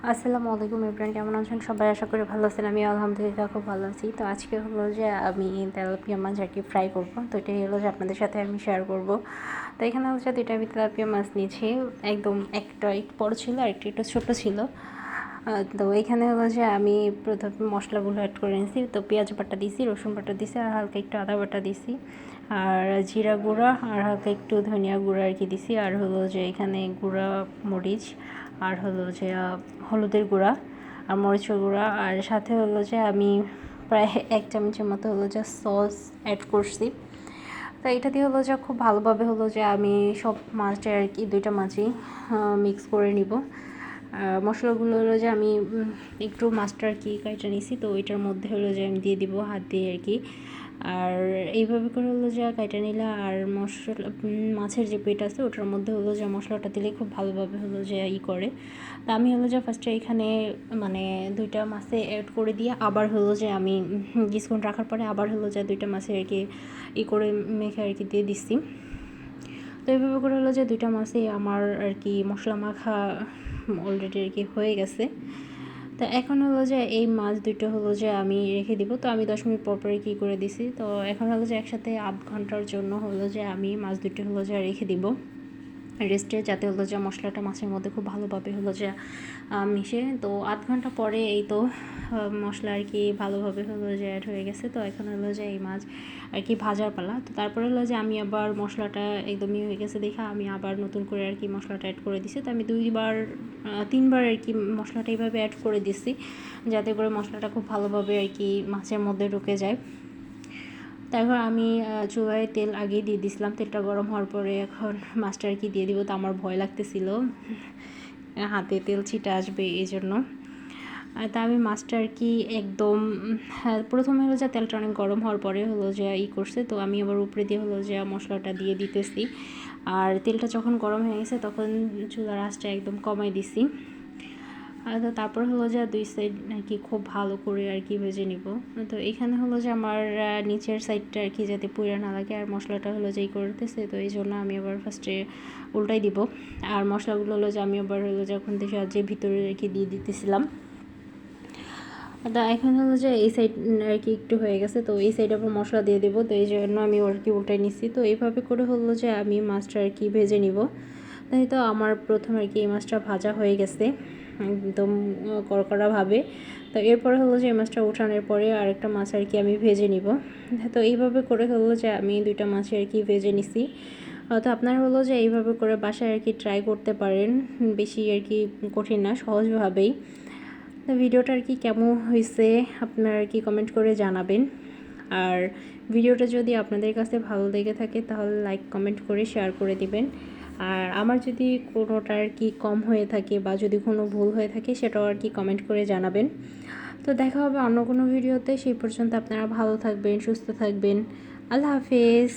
আসসালামু আলাইকুম এভরিওয়ান, কেমন আছেন সবাই? আশা করি ভালো আছেন। আমি আলহামদুলিল্লাহ খুব ভালো আছি। তো আজকে হলো যে আমি তেলাপিয়া মাছ আর কি ফ্রাই করবো, তো এটাই হলো যে আপনাদের সাথে আমি শেয়ার করব। তো এখানে হচ্ছে দুইটা আমি তেলাপিয়া মাছ নিয়েছি। একদম একটা একটু বড়ো ছিল আর একটু ছোটো ছিল। তো এখানে হলো যে আমি প্রথমে মশলাগুলো অ্যাড করে নিয়েছি। তো পেঁয়াজ বাটা দিয়েছি, রসুন বাটা দিয়েছি, আর হালকা একটু আদা বাটা দিয়েছি, আর জিরা গুঁড়া আর হালকা একটু ধনিয়া গুঁড়া আর কি দিছি, আর হলো যে এখানে গুঁড়া মরিচ, আর হলো যে হলুদের গুঁড়া আর মরিচের গুঁড়া, আর সাথে হলো যে আমি প্রায় 1 চামচের মতো হলো যে সস অ্যাড করছি। তো এটা দিয়ে হলো যে খুব ভালোভাবে হলো যে আমি সব মাছটা আর কি দুইটা মাছই মিক্স করে নিব। মশলাগুলো হলো যে আমি একটু মাছটা আর কি কাইটা নিছি, তো ওইটার মধ্যে হলো যে আমি দিয়ে দিব হাত দিয়ে আর কি। আর এইভাবে করে হলো যে কাইটা নিলে আর মশলা মাছের যে পেট আছে ওটার মধ্যে হলো যে মশলাটা দিলে খুব ভালোভাবে হলো যে করে। তা আমি হলো যে ফার্স্টে এখানে মানে দুইটা মাছে অ্যাড করে দিয়ে আবার হলো যে আমি কিছুক্ষণ রাখার পরে আবার হলো যে দুইটা মাছে আর কি করে মেখে আর কি দিয়ে দিচ্ছি। তো এইভাবে করে হলো যে দুইটা মাছই আমার আর কি মশলা মাখা অলরেডি আর কি হয়ে গেছে। তো এখন হলো যে এই মাছ দুটো হলো যে আমি রেখে দিব। তো আমি 10 মিনিট পর পরে কী করে দিছি, তো এখন হলো যে একসাথে আধ ঘন্টার জন্য হলো যে আমি মাছ দুটো হলো যে রেখে দিব রেস্টে, যাতে হলো যে মশলাটা মাছের মধ্যে খুব ভালোভাবে হলো যে মিশে। তো আধ ঘন্টা পরে এই তো মশলা আর কি ভালোভাবে হলো যে অ্যাড হয়ে গেছে। তো এখন হলো যে এই মাছ আর কি ভাজার পালা। তো তারপরে হলো যে আমি আবার মশলাটা একদমই হয়ে গেছে দেখে আমি আবার নতুন করে আর কি মশলাটা অ্যাড করে দিছি। তো আমি 3বার আর কি মশলাটা এইভাবে অ্যাড করে দিছি, যাতে করে মশলাটা খুব ভালোভাবে আর কি মাছের মধ্যে ঢুকে যায়। তারপর আমি চুলায় তেল আগেই দিয়ে দিয়েছিলাম। তেলটা গরম হওয়ার পরে এখন মাছটা আর কি দিয়ে দিব। তো আমার ভয় লাগতেছিল হাতে তেল ছিটা আসবে এই জন্য। তা আমি মাছটা আর কি একদম প্রথমে হলো যে তেলটা অনেক গরম হওয়ার পরে হলো যে করছে। তো আমি আবার উপরে দিয়ে হলো যে মশলাটা দিয়ে দিতেছি, আর তেলটা যখন গরম হয়ে গেছে তখন চুলার আঁচটা একদম কমাই দিছি। তো তারপর হলো যে 2 সাইড আর কি খুব ভালো করে আর কি ভেজে নিব। তো এখানে হলো যে আমার নিচের সাইডটা আর কি যাতে পুড়ে না লাগে, আর মশলাটা হলো যে করতেছে, তো এই জন্য আমি আবার ফার্স্টে উল্টাই দিব। আর মশলাগুলো হলো যে আমি আবার হলো যে এখন থেকে যে ভিতরে আর কি দিয়ে দিতেছিলাম। এখন হলো যে এই সাইড আর কি একটু হয়ে গেছে, তো এই সাইড আবার মশলা দিয়ে দেবো, তো এই জন্য আমি আর কি উল্টাই নিচ্ছি। তো এইভাবে করে হলো যে আমি মাছটা আর কি ভেজে নিব। তাই তো আমার প্রথম আর কি এই মাছটা ভাজা হয়ে গেছে একদম কড়কড়াভাবে। তো এরপরে হলো যে এই মাছটা উঠানোর পরে আরেকটা মাছ আর কি আমি ভেজে নিব। তো এইভাবে করে হলো যে আমি দুইটা মাছ আর কি ভেজে নিছি। তো আপনারা হলো যে এইভাবে করে বাসায় আর কি ট্রাই করতে পারেন, বেশি আর কি কঠিন না, সহজভাবেই। তো ভিডিওটা আর কি কেমন হয়েছে আপনারা আর কি কমেন্ট করে জানাবেন। আর ভিডিওটা যদি আপনাদের কাছে ভালো লেগে থাকে তাহলে লাইক কমেন্ট করে শেয়ার করে দিবেন। আর আমার যদি কোনোটা আর কি কম হয়ে থাকে বা যদি কোনো ভুল হয়ে থাকে সেটাও আর কি কমেন্ট করে জানাবেন। তো দেখা হবে অন্য কোনো ভিডিওতে। সেই পর্যন্ত আপনারা ভালো থাকবেন, সুস্থ থাকবেন। আল্লাহ হাফেজ।